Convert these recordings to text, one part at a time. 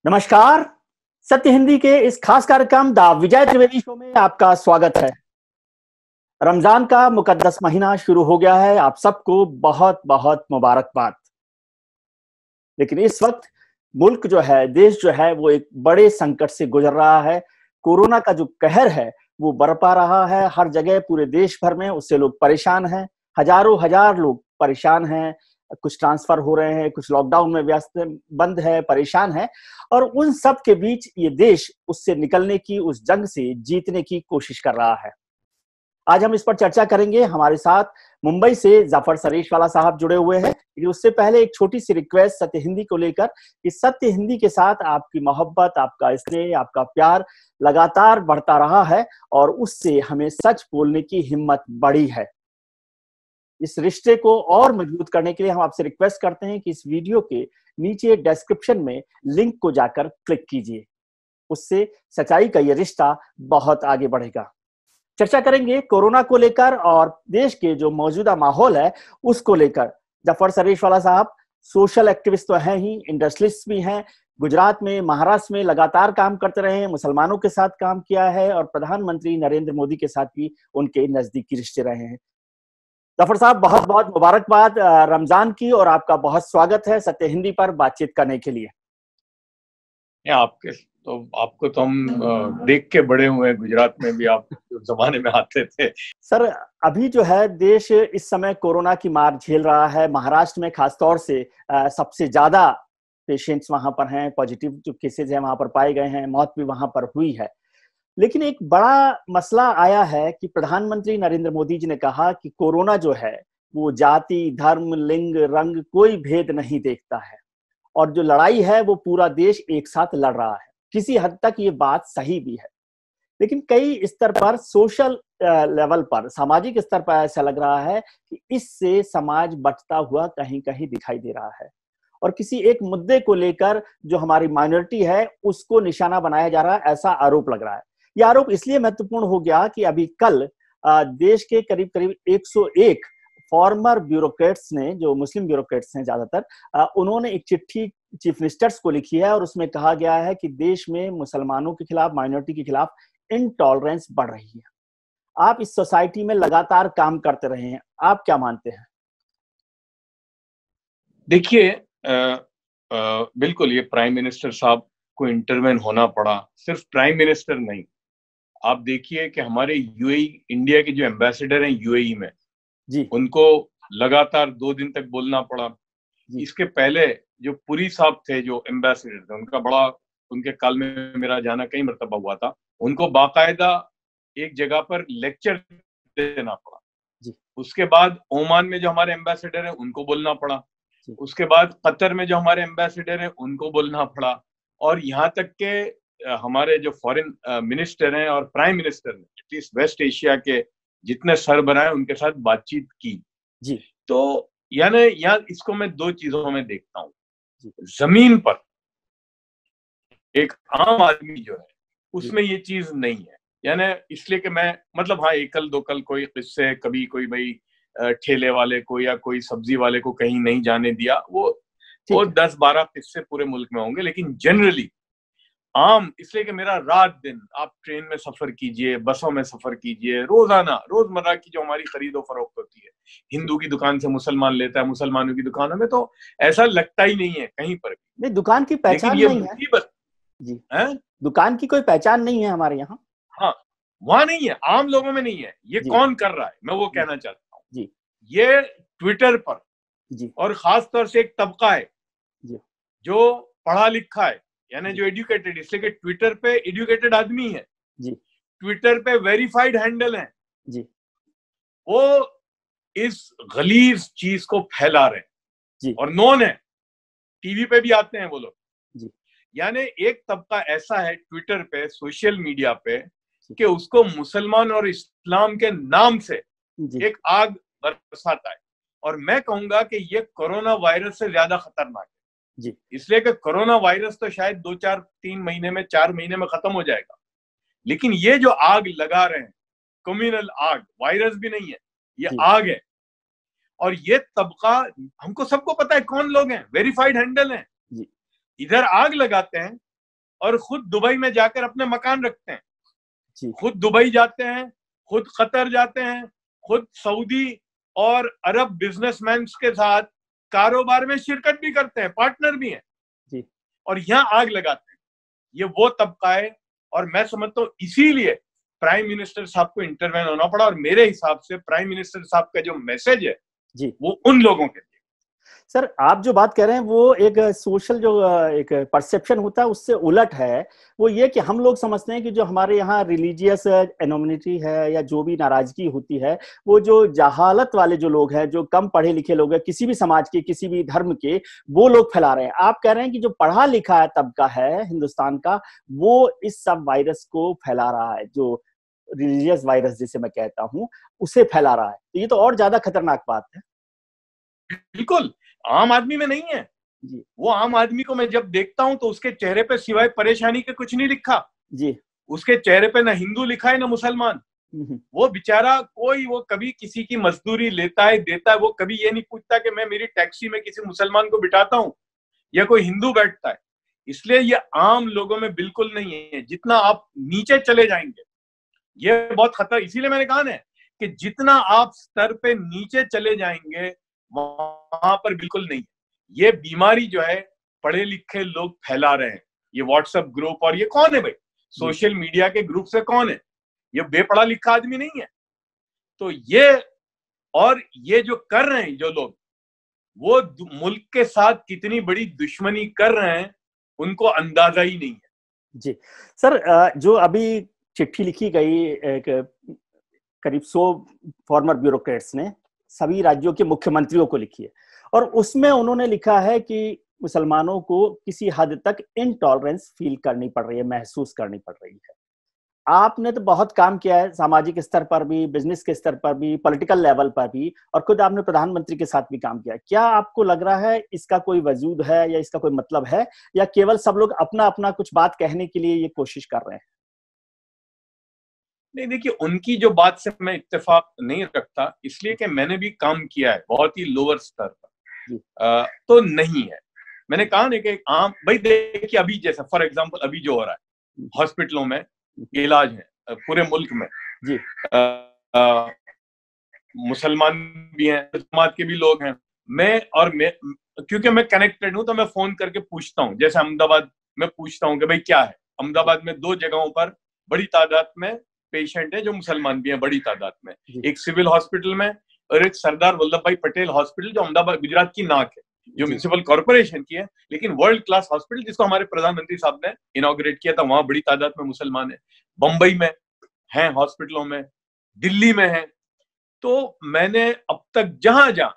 नमस्कार। सत्य हिंदी के इस खास कार्यक्रम द विजय त्रिवेदी शो में आपका स्वागत है। रमजान का मुकद्दस महीना शुरू हो गया है। आप सबको बहुत बहुत मुबारकबाद। लेकिन इस वक्त मुल्क जो है, देश जो है, वो एक बड़े संकट से गुजर रहा है। कोरोना का जो कहर है वो बरपा रहा है हर जगह, पूरे देश भर में। उससे लोग परेशान हैं, हजारों हजार लोग परेशान हैं। कुछ ट्रांसफर हो रहे हैं, कुछ लॉकडाउन में व्यस्त बंद है, परेशान है। और उन सब के बीच ये देश उससे निकलने की, उस जंग से जीतने की कोशिश कर रहा है। आज हम इस पर चर्चा करेंगे। हमारे साथ मुंबई से जाफर सरीशवाला साहब जुड़े हुए हैं। लेकिन उससे पहले एक छोटी सी रिक्वेस्ट सत्य हिंदी को लेकर कि सत्य हिंदी के साथ आपकी मोहब्बत, आपका स्नेह, आपका प्यार लगातार बढ़ता रहा है और उससे हमें सच बोलने की हिम्मत बढ़ी है। इस रिश्ते को और मजबूत करने के लिए हम आपसे रिक्वेस्ट करते हैं कि इस वीडियो के नीचे डिस्क्रिप्शन में लिंक को जाकर क्लिक कीजिए। उससे सच्चाई का ये रिश्ता बहुत आगे बढ़ेगा। चर्चा करेंगे कोरोना को लेकर और देश के जो मौजूदा माहौल है उसको लेकर। जफर सरीशवाला साहब सोशल एक्टिविस्ट तो हैं ही, इंडस्ट्रियलिस्ट भी हैं। गुजरात में, महाराष्ट्र में लगातार काम करते रहे हैं, मुसलमानों के साथ काम किया है और प्रधानमंत्री नरेंद्र मोदी के साथ भी उनके नजदीकी रिश्ते रहे हैं। जफर साहब, बहुत बहुत मुबारकबाद रमजान की, और आपका बहुत स्वागत है सत्य हिंदी पर बातचीत करने के लिए। आपको तो हम देख के बड़े हुए हैं। गुजरात में भी आप जमाने में आते थे। सर, अभी जो है देश इस समय कोरोना की मार झेल रहा है। महाराष्ट्र में खासतौर से सबसे ज्यादा पेशेंट्स वहां पर हैं, पॉजिटिव जो केसेज हैं वहां पर पाए गए हैं, मौत भी वहां पर हुई है। लेकिन एक बड़ा मसला आया है कि प्रधानमंत्री नरेंद्र मोदी जी ने कहा कि कोरोना जो है वो जाति, धर्म, लिंग, रंग कोई भेद नहीं देखता है और जो लड़ाई है वो पूरा देश एक साथ लड़ रहा है। किसी हद तक ये बात सही भी है, लेकिन कई स्तर पर, सोशल लेवल पर, सामाजिक स्तर पर ऐसा लग रहा है कि इससे समाज बचता हुआ कहीं कहीं दिखाई दे रहा है और किसी एक मुद्दे को लेकर जो हमारी माइनॉरिटी है उसको निशाना बनाया जा रहा है, ऐसा आरोप लग रहा है। यह आरोप इसलिए महत्वपूर्ण हो गया कि अभी कल देश के करीब करीब 101 फॉर्मर ब्यूरोक्रेट्स ने, जो मुस्लिम ब्यूरोक्रेट्स हैं ज्यादातर, उन्होंने एक चिट्ठी चीफ मिनिस्टर्स को लिखी है और उसमें कहा गया है कि देश में मुसलमानों के खिलाफ, माइनॉरिटी के खिलाफ इनटॉलरेंस बढ़ रही है। आप इस सोसाइटी में लगातार काम करते रहे हैं, आप क्या मानते हैं? देखिए, बिल्कुल ये प्राइम मिनिस्टर साहब को इंटरवेन होना पड़ा। सिर्फ प्राइम मिनिस्टर नहीं, आप देखिए कि हमारे यूएई, इंडिया के जो एम्बेसडर हैं यूएई में जी, उनको लगातार 2 दिन तक बोलना पड़ा। इसके पहले जो पुरी साहब थे, जो एम्बेसडर थे, उनके काल में मेरा जाना कई मरतबा हुआ था। उनको बाकायदा एक जगह पर लेक्चर देना पड़ा। उसके बाद ओमान में जो हमारे एम्बेसडर हैं उनको बोलना पड़ा। उसके बाद कतर में जो हमारे एम्बेसडर हैं उनको बोलना पड़ा। और यहाँ तक के हमारे जो फॉरेन मिनिस्टर हैं और प्राइम मिनिस्टर ने, एटलीस्ट वेस्ट एशिया के जितने सरबराह हैं उनके साथ बातचीत की। जी, तो यानी यहाँ इसको मैं 2 चीजों में देखता हूँ। जमीन पर एक आम आदमी जो है उसमें ये चीज नहीं है। यानी इसलिए कि मैं, मतलब हाँ, एकल दोकल कोई किस्से, कभी कोई भाई ठेले वाले को या कोई सब्जी वाले को कहीं नहीं जाने दिया, वो 10-12 किस्से पूरे मुल्क में होंगे। लेकिन जनरली आम, इसलिए कि मेरा रात दिन, आप ट्रेन में सफर कीजिए, बसों में सफर कीजिए, रोजाना रोजमर्रा की जो हमारी खरीदो फरोख्त होती है, हिंदू की दुकान से मुसलमान लेता है, मुसलमानों की दुकानों में, तो ऐसा लगता ही नहीं है कहीं पर भी। नहीं, दुकान की पहचान नहीं है जी है? दुकान की कोई पहचान नहीं है हमारे यहाँ। हाँ, वहां नहीं है, आम लोगों में नहीं है। ये कौन कर रहा है, मैं वो कहना चाहता हूँ जी, ये ट्विटर पर जी, और खास तौर से एक तबका है जी, जो पढ़ा लिखा है, यानी जो एजुकेटेड, इसलिए कि ट्विटर पे एजुकेटेड आदमी है, जी, ट्विटर पे वेरीफाइड हैंडल है, जी, वो इस गलीज चीज को फैला रहे जी, और नॉन है, टीवी पे भी आते हैं वो लोग। जी, यानी एक तबका ऐसा है ट्विटर पे, सोशल मीडिया पे, कि उसको मुसलमान और इस्लाम के नाम से जी, एक आग बरसाता है। और मैं कहूंगा कि ये कोरोना वायरस से ज्यादा खतरनाक है जी, इसलिए कि कोरोना वायरस तो शायद 2-4-3 महीने में, 4 महीने में खत्म हो जाएगा, लेकिन ये जो आग लगा रहे हैं, कम्युनल आग, वायरस भी नहीं है, ये आग है। और ये तबका, हमको सबको पता है कौन लोग हैं, वेरीफाइड हैंडल हैं, इधर आग लगाते हैं और खुद दुबई में जाकर अपने मकान रखते हैं जी। खुद दुबई जाते हैं, खुद कतर जाते हैं, खुद सऊदी और अरब बिजनेसमैन के साथ कारोबार में शिरकत भी करते हैं, पार्टनर भी हैं जी। और यहाँ आग लगाते हैं। ये वो तबका है और मैं समझता हूँ इसीलिए प्राइम मिनिस्टर साहब को इंटरवेन होना पड़ा। और मेरे हिसाब से प्राइम मिनिस्टर साहब का जो मैसेज है जी, वो उन लोगों के लिए। सर आप जो बात कर रहे हैं वो एक सोशल जो एक परसेप्शन होता है उससे उलट है। वो ये कि हम लोग समझते हैं कि जो हमारे यहाँ रिलीजियस एनोमिनिटी है या जो भी नाराजगी होती है, वो जो जहालत वाले जो लोग हैं, जो कम पढ़े लिखे लोग हैं, किसी भी समाज के, किसी भी धर्म के, वो लोग फैला रहे हैं। आप कह रहे हैं कि जो पढ़ा लिखा है तबका है हिंदुस्तान का, वो इस सब वायरस को फैला रहा है, जो रिलीजियस वायरस जिसे मैं कहता हूँ, उसे फैला रहा है। तो ये तो और ज्यादा खतरनाक बात है। बिल्कुल आम आदमी में नहीं है जी। वो आम आदमी को मैं जब देखता हूं तो उसके चेहरे पे सिवाय परेशानी के कुछ नहीं लिखा। जी। उसके चेहरे पे ना हिंदू लिखा है ना मुसलमान। वो बेचारा कोई वो कभी किसी की मजदूरी लेता है, देता है, वो कभी ये नहीं पूछता कि मैं मेरी टैक्सी में किसी मुसलमान को बिठाता हूं या कोई हिंदू बैठता है। इसलिए ये आम लोगों में बिल्कुल नहीं है। जितना आप नीचे चले जाएंगे ये बहुत खतर, इसीलिए मैंने कहा ना कि जितना आप स्तर पे नीचे चले जाएंगे वहां पर बिल्कुल नहीं। ये बीमारी जो है पढ़े लिखे लोग फैला रहे हैं। ये व्हाट्सएप ग्रुप, और ये कौन है भाई, सोशल मीडिया के ग्रुप से कौन है, ये बेपढ़ा लिखा आदमी नहीं है। तो ये जो कर रहे हैं जो लोग, वो मुल्क के साथ कितनी बड़ी दुश्मनी कर रहे हैं उनको अंदाजा ही नहीं है। जी सर, जो अभी चिट्ठी लिखी गई एक करीब 100 फॉर्मर ब्यूरोक्रेट्स ने सभी राज्यों के मुख्यमंत्रियों को लिखी है, और उसमें उन्होंने लिखा है कि मुसलमानों को किसी हद तक इनटॉलरेंस फील करनी पड़ रही है, महसूस करनी पड़ रही है। आपने तो बहुत काम किया है सामाजिक स्तर पर भी, बिजनेस के स्तर पर भी, पॉलिटिकल लेवल पर भी, और खुद आपने प्रधानमंत्री के साथ भी काम किया है। क्या आपको लग रहा है इसका कोई वजूद है या इसका कोई मतलब है, या केवल सब लोग अपना अपना कुछ बात कहने के लिए ये कोशिश कर रहे हैं? नहीं देखिए, उनकी जो बात से मैं इत्तेफाक नहीं रखता, इसलिए कि मैंने भी काम किया है बहुत ही लोअर स्तर पर। तो नहीं है। मैंने कहा ना कि आम भाई देखिए, अभी जैसा फॉर एग्जांपल अभी जो हो रहा है हॉस्पिटलों में इलाज है पूरे मुल्क में जी, मुसलमान भी हैं, जमात के भी लोग हैं। मैं क्योंकि मैं कनेक्टेड हूं तो मैं फोन करके पूछता हूं। जैसे अहमदाबाद में पूछता हूं कि भाई क्या है। अहमदाबाद में 2 जगहों पर बड़ी तादाद में पेशेंट है जो मुसलमान भी हैं, बड़ी तादाद में। एक सिविल हॉस्पिटल में और एक सरदार वल्लभ भाई पटेल हॉस्पिटल जो अहमदाबाद गुजरात की नाक है, जो म्युनिसिपल कॉर्पोरेशन की है, लेकिन वर्ल्ड क्लास हॉस्पिटल जिसको हमारे प्रधानमंत्री साहब ने इनॉग्रेट किया था, वहां बड़ी तादाद में मुसलमान है। बंबई में हैं हॉस्पिटलों में, दिल्ली में है। तो मैंने अब तक जहां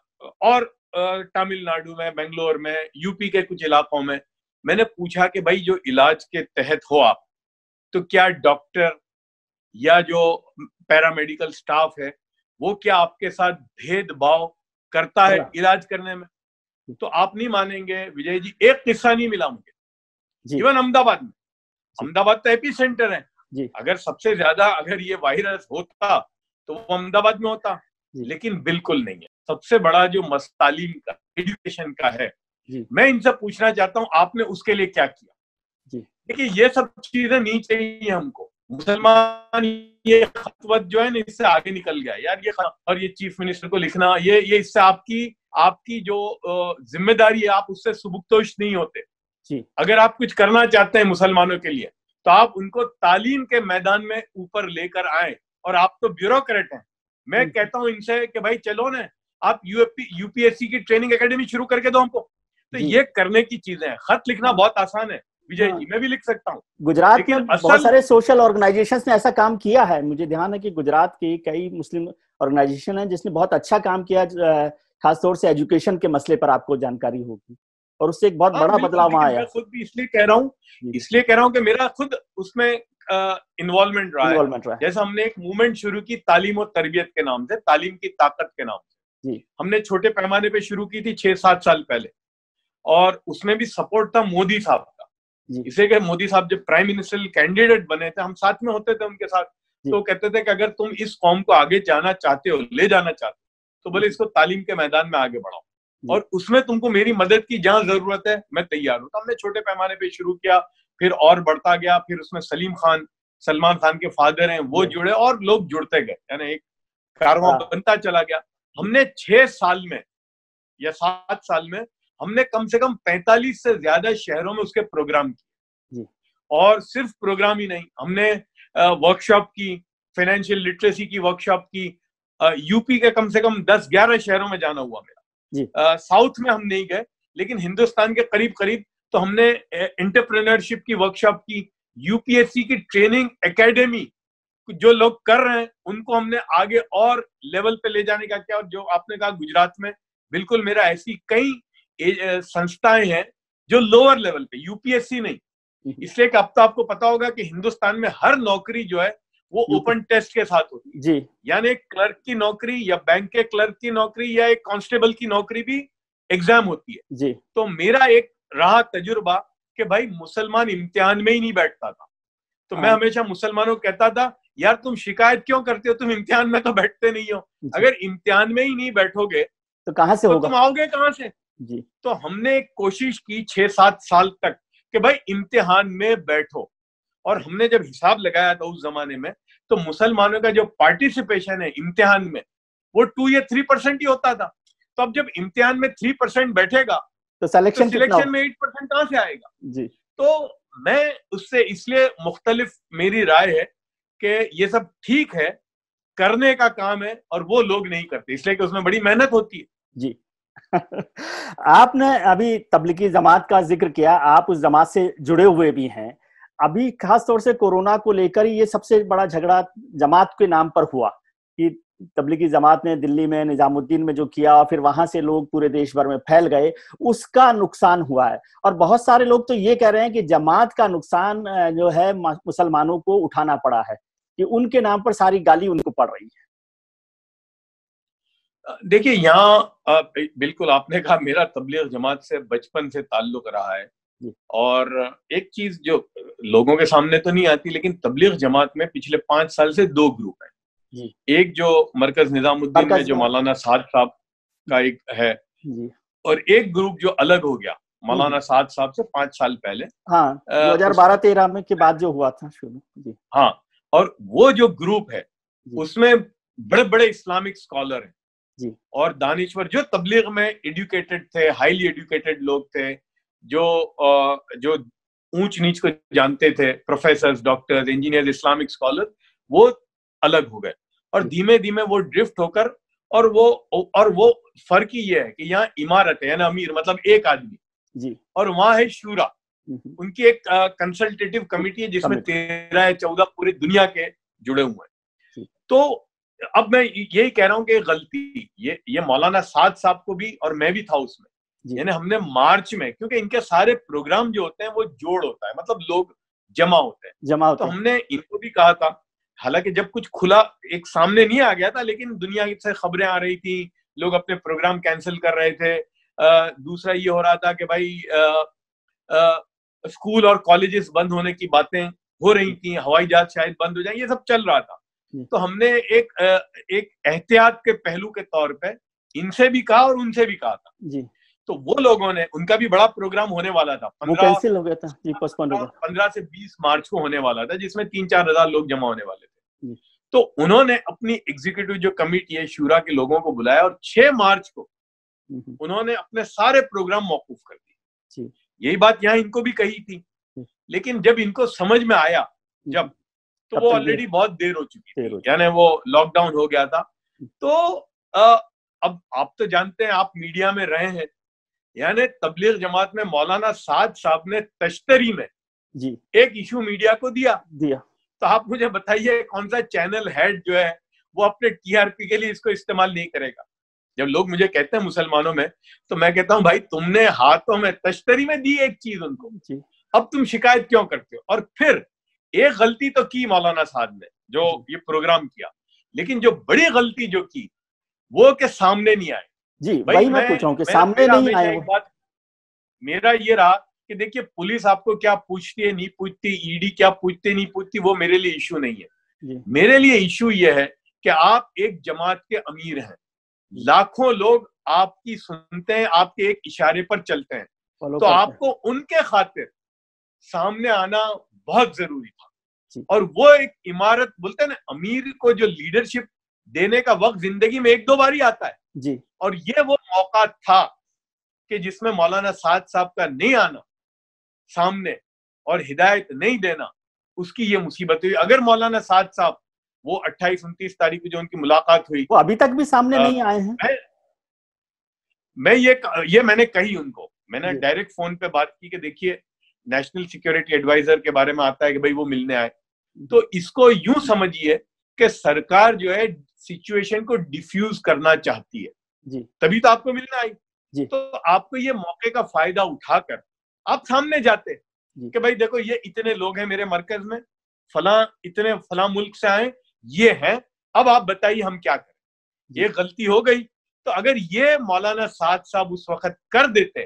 और तमिलनाडु में, बेंगलोर में, यूपी के कुछ इलाकों में मैंने पूछा कि भाई जो इलाज के तहत हो आप, तो क्या डॉक्टर या जो पैरामेडिकल स्टाफ है वो क्या आपके साथ भेदभाव करता है इलाज करने में? तो आप नहीं मानेंगे विजय जी, एक किस्सा नहीं मिला मुझे। इवन अहमदाबाद में, अहमदाबाद तो एपी सेंटर है, अगर सबसे ज्यादा अगर ये वायरस होता तो वो अहमदाबाद में होता, लेकिन बिल्कुल नहीं है। सबसे बड़ा जो तालीम का, एजुकेशन का है, मैं इनसे पूछना चाहता हूं आपने उसके लिए क्या किया? देखिए ये सब चीजें नहीं चाहिए हमको। मुसलमान ये खतवत जो है ना, इससे आगे निकल गया यार ये, और ये चीफ मिनिस्टर को लिखना, ये इससे आपकी जो जिम्मेदारी है आप उससे सुबुक्तोष नहीं होते। अगर आप कुछ करना चाहते हैं मुसलमानों के लिए तो आप उनको तालीम के मैदान में ऊपर लेकर आए। और आप तो ब्यूरोक्रेट हैं। मैं कहता हूं इनसे कि भाई चलो ना, आप यूपीएससी की ट्रेनिंग एकेडमी शुरू करके दो हमको। तो ये करने की चीजें हैं। खत लिखना बहुत आसान है विजय जी, मैं भी लिख सकता हूँ। गुजरात में बहुत सारे सोशल ऑर्गेनाइजेशंस ने ऐसा काम किया है। मुझे ध्यान है कि गुजरात के कई मुस्लिम ऑर्गेनाइजेशन हैं जिसने बहुत अच्छा काम किया, खासतौर से एजुकेशन के मसले पर आपको जानकारी होगी, और उससे एक बहुत बड़ा बदलाव आया। मैं खुद भी इसलिए कह रहा हूँ कि मेरा खुद उसमें इन्वॉल्वमेंट रहा है। जैसे हमने एक मूवमेंट शुरू की तालीम और तरबियत के नाम से, तालीम की ताकत के नाम से। हमने छोटे पैमाने पे शुरू की थी 6-7 साल पहले, और उसमें भी सपोर्ट था मोदी साहब का। इसे कि मोदी साहब जब प्राइम मिनिस्टर कैंडिडेट बने थे, हम साथ में होते थे उनके साथ, तो कहते थे कि अगर तुम इस कौम को आगे जाना चाहते हो, ले जाना चाहते हो, तो बोले इसको तालीम के मैदान में आगे बढ़ाओ, और उसमें तुमको मेरी मदद की जहां जरूरत है मैं तैयार हूं। तो हमने छोटे पैमाने पे शुरू किया, फिर और बढ़ता गया, फिर उसमें सलमान खान के फादर हैं वो जुड़े और लोग जुड़ते गए, यानी एक कारवां बनता चला गया। हमने 6 साल में या 7 साल में हमने कम से कम 45 से ज्यादा शहरों में उसके प्रोग्राम किए। और सिर्फ प्रोग्राम ही नहीं, हमने वर्कशॉप की, फाइनेंशियल लिटरेसी की वर्कशॉप की। यूपी के कम से कम 10-11 शहरों में जाना हुआ मेरा। साउथ में हम नहीं गए, लेकिन हिंदुस्तान के करीब करीब तो हमने एंटरप्रेन्योरशिप की वर्कशॉप की, यूपीएससी की ट्रेनिंग एकेडमी जो लोग कर रहे हैं उनको हमने आगे और लेवल पे ले जाने का क्या। और जो आपने कहा गुजरात में, बिल्कुल मेरा ऐसी कई संस्थाएं हैं जो लोअर लेवल पे, यूपीएससी नहीं, इसलिए कि अब तो आपको पता होगा कि हिंदुस्तान में हर नौकरी जो है वो ओपन टेस्ट के साथ होती है जी। यानी एक क्लर्क की नौकरी या बैंक के क्लर्क की नौकरी या एक कांस्टेबल की नौकरी भी एग्जाम होती है जी। तो मेरा एक रहा तजुर्बा कि भाई मुसलमान इम्तिहान में ही नहीं बैठता था, तो मैं हमेशा मुसलमानों को कहता था यार तुम शिकायत क्यों करते हो, तुम इम्तिहान में तो बैठते नहीं हो, अगर इम्तिहान में ही नहीं बैठोगे तो कहां से होगा, तुम आओगे कहां से जी। तो हमने कोशिश की 6-7 साल तक कि भाई इम्तिहान में बैठो, और हमने जब हिसाब लगाया था उस जमाने में तो मुसलमानों का जो पार्टिसिपेशन है इम्तिहान में वो 2 या 3% ही होता था। तो अब जब इम्तिहान में 3% बैठेगा तो सिलेक्शन में 8% कहां से आएगा जी। तो मैं उससे इसलिए मुख्तलिफ मेरी राय है कि ये सब ठीक है, करने का काम है, और वो लोग नहीं करते इसलिए कि उसमें बड़ी मेहनत होती है जी। आपने अभी तबलीगी जमात का जिक्र किया, आप उस जमात से जुड़े हुए भी हैं। अभी खास तौर से कोरोना को लेकर ये सबसे बड़ा झगड़ा जमात के नाम पर हुआ कि तबलीगी जमात ने दिल्ली में निजामुद्दीन में जो किया और फिर वहां से लोग पूरे देश भर में फैल गए, उसका नुकसान हुआ है। और बहुत सारे लोग तो ये कह रहे हैं कि जमात का नुकसान जो है मुसलमानों को उठाना पड़ा है, कि उनके नाम पर सारी गाली उनको पड़ रही है। देखिए यहाँ बिल्कुल आपने कहा, मेरा तबलीग जमात से बचपन से ताल्लुक रहा है, और एक चीज जो लोगों के सामने तो नहीं आती, लेकिन तबलीग जमात में पिछले 5 साल से 2 ग्रुप हैं। एक जो मरकज निजामुद्दीन में जो मौलाना साद साहब का एक है, और एक ग्रुप जो अलग हो गया मौलाना साद साहब से 5 साल पहले, हाँ 2012-13 में के बाद जो हुआ था शुरू। हाँ, और वो जो ग्रुप है उसमें बड़े बड़े इस्लामिक स्कॉलर हैं जी। और दानिश्वर जो तबलीग में एजुकेटेड थे, हाईली एजुकेटेड लोग थे, जो ऊंच नीच को जानते थे, professors, doctors, engineers, Islamic scholar, वो अलग हो गए और धीमे धीमे वो ड्रिफ्ट होकर, और वो फर्क ही ये है कि यहाँ इमारत है ना, अमीर मतलब एक आदमी जी, और वहां है शूरा, उनकी एक कंसल्टेटिव कमिटी है जिसमें 13 या 14 पूरी दुनिया के जुड़े हुए हैं। तो अब मैं यही कह रहा हूं कि गलती ये मौलाना साद साहब को भी, और मैं भी था उसमें, यानी हमने मार्च में, क्योंकि इनके सारे प्रोग्राम जो होते हैं वो जोड़ होता है, मतलब लोग जमा होते हैं, तो हमने इनको भी कहा था, हालांकि जब कुछ खुला एक सामने नहीं आ गया था, लेकिन दुनिया से खबरें आ रही थी, लोग अपने प्रोग्राम कैंसिल कर रहे थे। दूसरा ये हो रहा था कि भाई स्कूल और कॉलेजेस बंद होने की बातें हो रही थी, हवाई जहाज शायद बंद हो जाए, ये सब चल रहा था। तो हमने एक एहतियात के पहलू के तौर पे इनसे भी कहा और उनसे भी कहा था जी। तो वो लोगों ने, उनका भी बड़ा प्रोग्राम होने वाला था, 15 से 20 मार्च को होने वाला था, जिसमें 3-4 हजार लोग जमा होने वाले थे। तो उन्होंने अपनी एग्जीक्यूटिव जो कमेटी है शूरा के लोगों को बुलाया, और 6 मार्च को उन्होंने अपने सारे प्रोग्राम मौकूफ कर दिए। यही बात यहाँ इनको भी कही थी, लेकिन जब इनको समझ में आया, जब तो वो ऑलरेडी बहुत देर हो चुकी थी, यानी वो लॉकडाउन हो गया था। तो अब आप तो जानते हैं, आप मीडिया में रहे हैं, यानी तबलीग जमात में मौलाना साद साहब ने तश्तरी में जी एक इशू मीडिया को दिया। तो आप मुझे बताइए कौन सा चैनल हेड जो है वो अपने टीआरपी के लिए इसको इस्तेमाल नहीं करेगा। जब लोग मुझे कहते हैं मुसलमानों में, तो मैं कहता हूं भाई तुमने हाथों में तश्तरी में दी एक चीज उनको, अब तुम शिकायत क्यों करते हो। और फिर एक गलती तो की मौलाना साद ने जो ये प्रोग्राम किया, लेकिन जो बड़ी गलती जो की वो के सामने नहीं आए जी। वही मैं पूछ रहा हूं कि सामने नहीं आए। मेरा ये रहा कि देखिए पुलिस आपको क्या पूछती है नहीं पूछती, ईडी क्या पूछती नहीं पूछती, वो मेरे लिए इशू नहीं है। मेरे लिए इशू ये है कि आप एक जमात के अमीर हैं, लाखों लोग आपकी सुनते हैं, आपके एक इशारे पर चलते हैं, तो आपको उनके खातिर सामने आना बहुत जरूरी था। और वो एक इमारत, बोलते हैं ना, अमीर को जो लीडरशिप देने का वक्त जिंदगी में एक दो बार ही आता है जी। और ये वो मौका था कि जिसमें मौलाना साद साहब का नहीं आना सामने और हिदायत नहीं देना, उसकी ये मुसीबत हुई। अगर मौलाना साद साहब वो 28-29 तारीख को जो उनकी मुलाकात हुई, वो अभी तक भी सामने नहीं आए हैं। मैं ये मैंने कही उनको, मैंने डायरेक्ट फोन पे बात की कि देखिए, नेशनल सिक्योरिटी एडवाइजर के बारे में आता है कि भाई वो मिलने आए, तो इसको यूं समझिए कि सरकार जो है सिचुएशन को डिफ्यूज करना चाहती है जी। तभी तो आपको मिलना आई जी। तो आपको ये मौके का फायदा उठाकर आप सामने जाते कि भाई देखो, ये इतने लोग हैं मेरे मरकज में, फला मुल्क से आए, ये हैं, अब आप बताइए हम क्या करें। ये गलती हो गई। तो अगर ये मौलाना साद साहब उस वक्त कर देते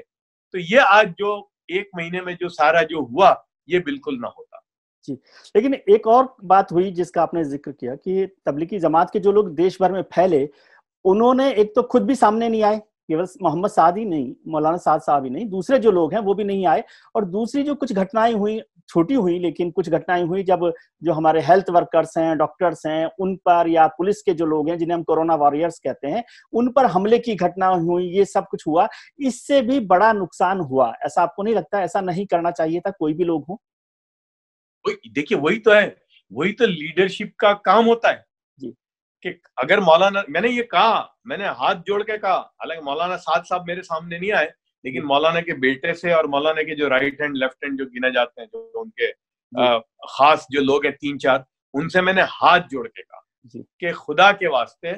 तो ये आज जो 1 महीने में जो सारा जो हुआ, ये बिल्कुल ना होता। जी। लेकिन एक और बात हुई जिसका आपने जिक्र किया कि तबलीगी जमात के जो लोग देश भर में फैले, उन्होंने एक तो खुद भी सामने नहीं आए, केवल मोहम्मद साद ही नहीं, मौलाना साद साहब ही नहीं, दूसरे जो लोग हैं वो भी नहीं आए। और दूसरी जो कुछ घटनाएं हुई, छोटी हुई लेकिन कुछ घटनाएं हुई, जब जो हमारे हेल्थ वर्कर्स हैं, डॉक्टर्स हैं, उन पर, या पुलिस के जो लोग हैं जिन्हें हम कोरोना वॉरियर्स कहते हैं, उन पर हमले की घटना हुई, ये सब कुछ हुआ। इससे भी बड़ा नुकसान हुआ। ऐसा आपको नहीं लगता? ऐसा नहीं करना चाहिए था, कोई भी लोग हो? देखिए, वही तो है, वही तो लीडरशिप का काम होता है जी। कि अगर मौलाना, मैंने ये कहा, मैंने हाथ जोड़ के कहा, हालांकि मौलाना साद साहब मेरे सामने नहीं आए, लेकिन मौलाना के बेटे से और मौलाना के जो राइट हैंड लेफ्ट हैंड जो गिने जाते हैं, जो उनके खास जो लोग हैं 3-4, उनसे मैंने हाथ जोड़ के कहा कि खुदा के वास्ते,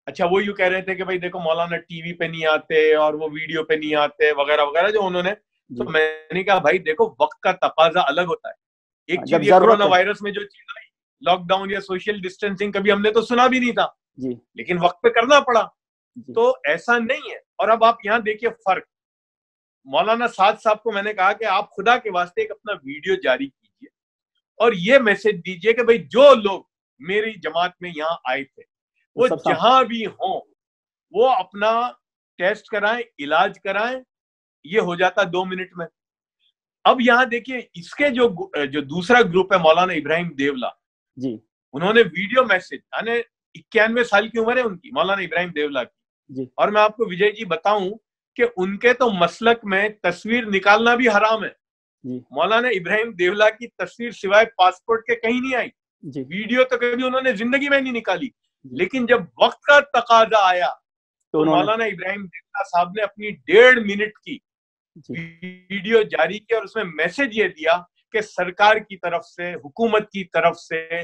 अच्छा वो यूं कह रहे थे कि भाई देखो मौलाना टीवी पे नहीं आते और वो वीडियो पे नहीं आते वगैरह वगैरह जो उन्होंने, तो मैंने कहा भाई देखो, वक्त का तकाजा अलग होता है। एक चीज, ये कोरोना वायरस में जो चीज आई, लॉकडाउन या सोशल डिस्टेंसिंग, कभी हमने तो सुना भी नहीं था जी। लेकिन वक्त पे करना पड़ा। तो ऐसा नहीं है। और अब आप यहाँ देखिए फर्क, मौलाना साद साहब को मैंने कहा कि आप खुदा के वास्ते एक अपना वीडियो जारी कीजिए और ये मैसेज दीजिए कि भाई जो लोग मेरी जमात में यहाँ आए थे वो जहां भी हों, वो अपना टेस्ट कराएं, इलाज कराएं, ये हो जाता 2 मिनट में। अब यहाँ देखिए, इसके जो दूसरा ग्रुप है, मौलाना इब्राहिम देवला जी, उन्होंने वीडियो मैसेज, यानी 91 साल की उम्र है उनकी, मौलाना इब्राहिम देवला की जी। और मैं आपको विजय जी बताऊं कि उनके तो मसलक में तस्वीर निकालना भी हराम है। मौलाना इब्राहिम देवला की तस्वीर सिवाय पासपोर्ट के कहीं नहीं आई, वीडियो तो कभी उन्होंने जिंदगी में नहीं निकाली। लेकिन जब वक्त का तकाजा आया तो मौलाना इब्राहिम देवला साहब ने अपनी 1.5 मिनट की वीडियो जारी की और उसमें मैसेज ये दिया कि सरकार की तरफ से, हुकूमत की तरफ से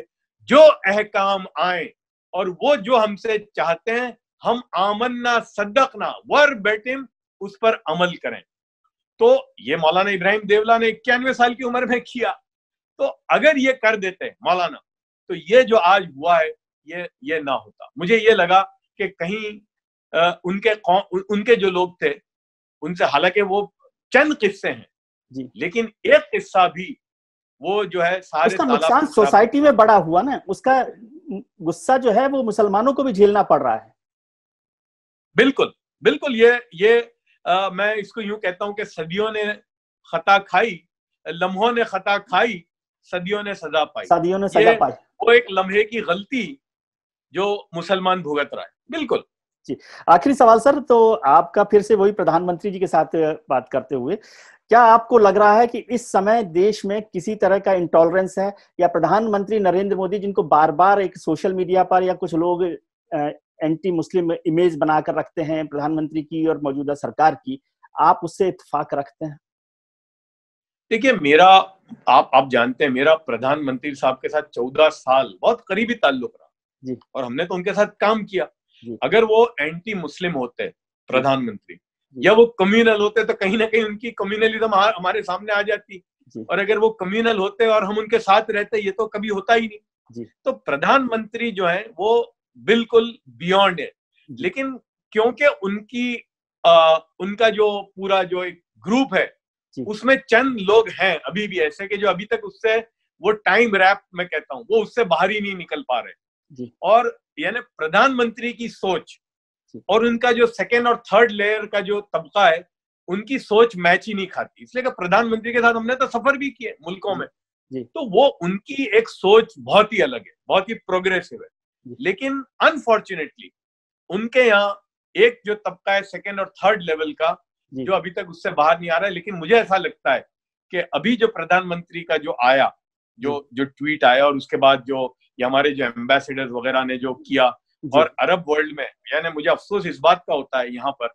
जो अहकाम आए और वो जो हमसे चाहते हैं, हम आमन्ना सद्दकना वर्बैटिम उस पर अमल करें। तो ये मौलाना इब्राहिम देवला ने 91 साल की उम्र में किया। तो अगर ये कर देते मौलाना, तो ये जो आज हुआ है ये ना होता। मुझे ये लगा कि कहीं उनके जो लोग थे उनसे, हालांकि वो चंद किस्से हैं जी, लेकिन एक किस्सा भी वो जो है सारे उसका नुकसान सोसाइटी में बड़ा हुआ ना, उसका गुस्सा जो है वो मुसलमानों को भी झेलना पड़ रहा है। बिल्कुल बिल्कुल। ये मैं इसको यूं कहता हूं कि सदियों ने खता खाई, लम्हों ने खता खाई, सदियों ने सजा पाई। सदियों ने सजा पाई। वो एक लम्हे की गलती जो मुसलमान भुगत रहा है। बिल्कुल जी। आखिरी सवाल सर, तो आपका फिर से वही प्रधानमंत्री जी के साथ बात करते हुए, क्या आपको लग रहा है कि इस समय देश में किसी तरह का इंटॉलरेंस है, या प्रधानमंत्री नरेंद्र मोदी, जिनको बार बार एक सोशल मीडिया पर या कुछ लोग एंटी मुस्लिम इमेज बनाकर रखते हैं प्रधानमंत्री की और मौजूदा सरकार की, आप उससे इत्तेफाक रखते हैं? देखिए, आप जानते हैं, मेरा प्रधानमंत्री साहब के साथ 14 साल बहुत करीबी ताल्लुक रहा जी। और हमने तो उनके साथ काम किया। अगर वो एंटी मुस्लिम होते प्रधानमंत्री, या वो कम्युनल होते, तो कहीं ना कहीं उनकी कम्युनलिज्म हमारे सामने आ जाती। और अगर वो कम्युनल होते और हम उनके साथ रहते, ये तो कभी होता ही नहीं। तो प्रधानमंत्री जो है वो बिल्कुल बियॉन्ड है। लेकिन क्योंकि उनका जो पूरा जो एक ग्रुप है उसमें चंद लोग हैं अभी भी ऐसे कि जो अभी तक उससे, वो टाइम रैप मैं कहता हूं, वो उससे बाहर ही नहीं निकल पा रहे। और यानी प्रधानमंत्री की सोच और उनका जो सेकेंड और थर्ड लेयर का जो तबका है, उनकी सोच मैच ही नहीं खाती। इसलिए कि प्रधानमंत्री के साथ हमने तो सफर भी किए मुल्कों में, तो वो उनकी एक सोच बहुत ही अलग है, बहुत ही प्रोग्रेसिव है। लेकिन अनफॉर्चुनेटली उनके यहाँ एक जो तबका है सेकेंड और थर्ड लेवल का, जो अभी तक उससे बाहर नहीं आ रहा है। लेकिन मुझे ऐसा लगता है कि अभी जो प्रधानमंत्री का जो आया, जो ट्वीट आया, और उसके बाद जो हमारे जो एम्बेसडर्स वगैरह ने जो किया, और अरब वर्ल्ड में, यानी मुझे अफसोस इस बात का होता है यहाँ पर,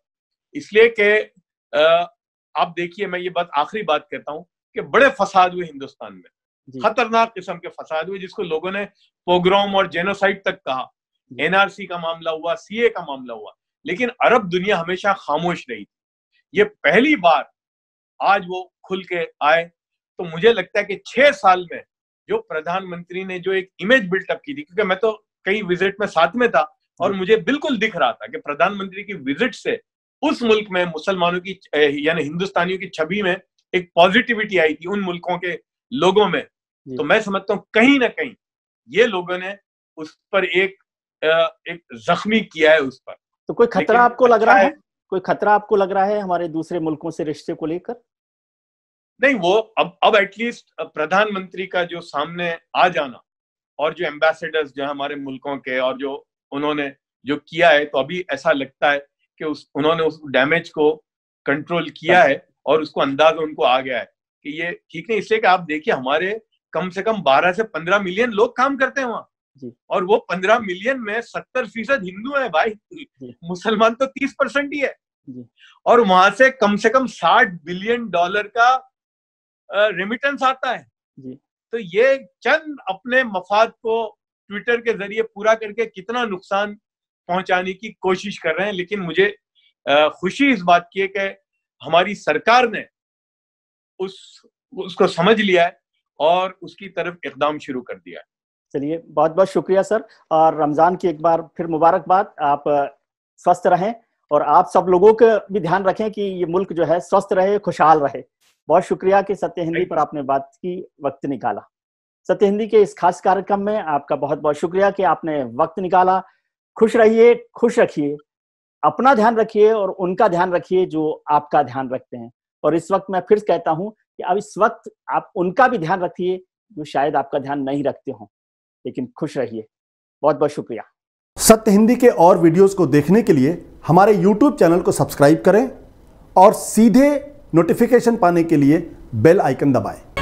इसलिए कि आप देखिए, मैं ये बात आखिरी बात कहता हूँ कि बड़े फसाद हुए हिंदुस्तान में, खतरनाक किस्म के फसाद हुए, जिसको लोगों ने पोग्राम और जेनोसाइड तक कहा। एनआरसी का मामला हुआ, सीए का मामला हुआ, लेकिन अरब दुनिया हमेशा खामोश रही थी। ये पहली बार आज वो खुल के आए। तो मुझे लगता है कि 6 साल में जो प्रधानमंत्री ने जो एक इमेज बिल्टअप की थी, क्योंकि मैं तो कई विजिट में साथ में था और मुझे बिल्कुल दिख रहा था कि प्रधानमंत्री की विजिट से उस मुल्क में मुसलमानों की यानी हिंदुस्तानियों की छवि में एक पॉजिटिविटी आई थी, उन मुल्कों के लोगों में। तो मैं समझता हूँ कहीं ना कहीं ये लोगों ने उस पर एक जख्मी किया है उस पर। तो कोई खतरा आपको लग रहा है? कोई खतरा आपको लग रहा है हमारे दूसरे मुल्कों से रिश्ते को लेकर? नहीं, वो अब एटलीस्ट प्रधानमंत्री का जो सामने आ जाना, और जो एम्बेसडर्स जो हमारे मुल्कों के, और जो उन्होंने जो किया है, तो अभी ऐसा लगता है कि उन्होंने उस डैमेज को कंट्रोल किया है, और उसको अंदाजा उनको आ गया है कि ये ठीक नहीं। इसलिए कि आप देखिए, हमारे कम से कम 12 से 15 मिलियन लोग काम करते हैं वहां, और वो 15 मिलियन में 70% हिंदू है भाई, मुसलमान तो 30% ही है। और वहां से कम $60 बिलियन का रेमिटेंस आता है। तो ये चंद अपने मफाद को ट्विटर के जरिए पूरा करके कितना नुकसान पहुंचाने की कोशिश कर रहे हैं। लेकिन मुझे खुशी इस बात की है कि हमारी सरकार ने उसको समझ लिया है और उसकी तरफ इकदाम शुरू कर दिया है। चलिए, बहुत बहुत शुक्रिया सर, और रमजान की एक बार फिर मुबारकबाद। आप स्वस्थ रहें, और आप सब लोगों का भी ध्यान रखें कि ये मुल्क जो है स्वस्थ रहे, खुशहाल रहे। बहुत शुक्रिया कि सत्य हिंदी पर आपने बात की, वक्त निकाला। सत्य हिंदी के इस खास कार्यक्रम में आपका बहुत बहुत शुक्रिया कि आपने वक्त निकाला। खुश रहिए, खुश रखिए, अपना ध्यान रखिए और उनका ध्यान रखिए जो आपका ध्यान रखते हैं। और इस वक्त मैं फिर कहता हूं कि अब इस वक्त आप उनका भी ध्यान रखिए जो शायद आपका ध्यान नहीं रखते हों, लेकिन खुश रहिए। बहुत बहुत शुक्रिया। सत्य हिंदी के और वीडियोस को देखने के लिए हमारे YouTube चैनल को सब्सक्राइब करें और सीधे नोटिफिकेशन पाने के लिए बेल आइकन दबाएं।